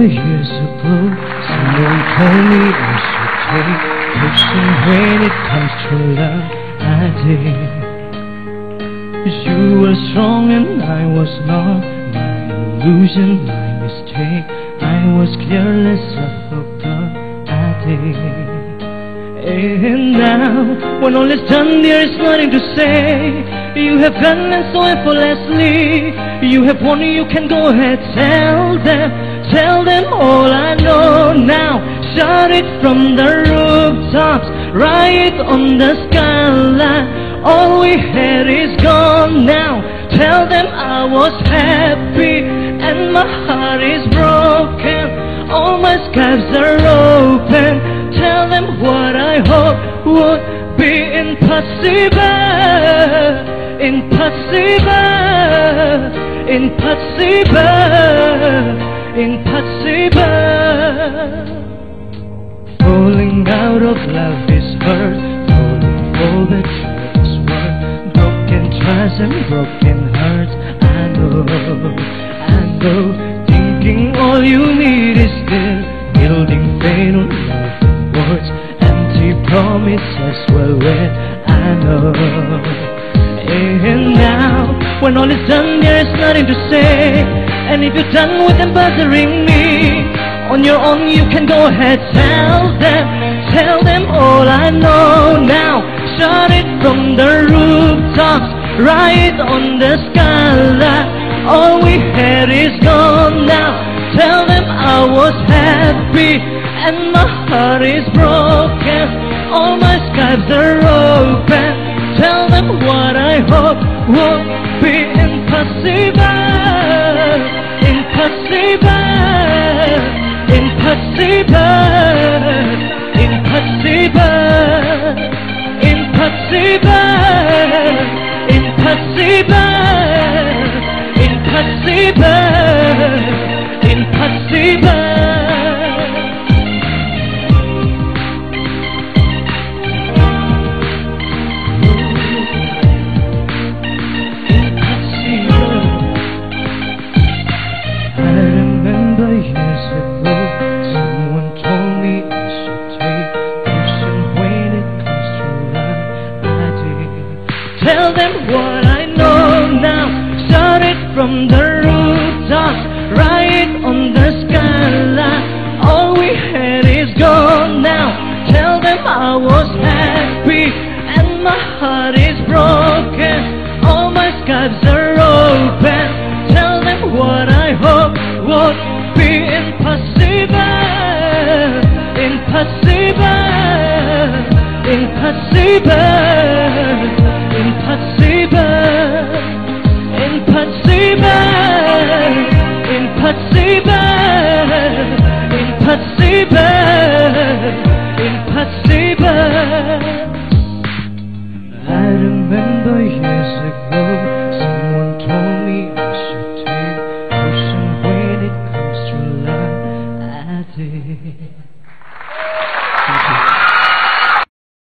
years ago, someone told me I should take caution when it comes to love. I did. You were strong and I was not. My illusion, my mistake. I was careless, I forgot. I did. And now, when all is done, there is nothing to say. You have gone and so effortlessly. You have won, you can go ahead, tell them all I know now. Shout it from the rooftops, right on the skyline. All we had is gone now. Tell them I was happy and my heart is broken. All my skies are open. Tell them what I hope would be impossible. Impossible. Impossible. Impossible. Falling out of love is hurt. Falling all that you is worth. Broken trust and broken hearts. I know. Thinking all you need is still building faith on love and words. Empty promises, well, I know. And now, when all is done, there is nothing to say. And if you're done with them bothering me, on your own you can go ahead, tell them all I know now. Shout it from the rooftops, right on the skyline. All we had is gone now. Tell them I was happy and my heart is broken. All my skies are open. Tell them what I hope would be impossible. Impossible. Impossible. Impossible. Impossible. Impossible. Impossible. Tell them what I know now. Shout it from the rooftops, right on the skyline. All we had is gone now. Tell them I was happy and my heart is broken. All my skies are open. Tell them what I hope would be impossible. Impossible. Impossible. Impossible. Impossible. Impossible. Impossible. I remember years ago, someone told me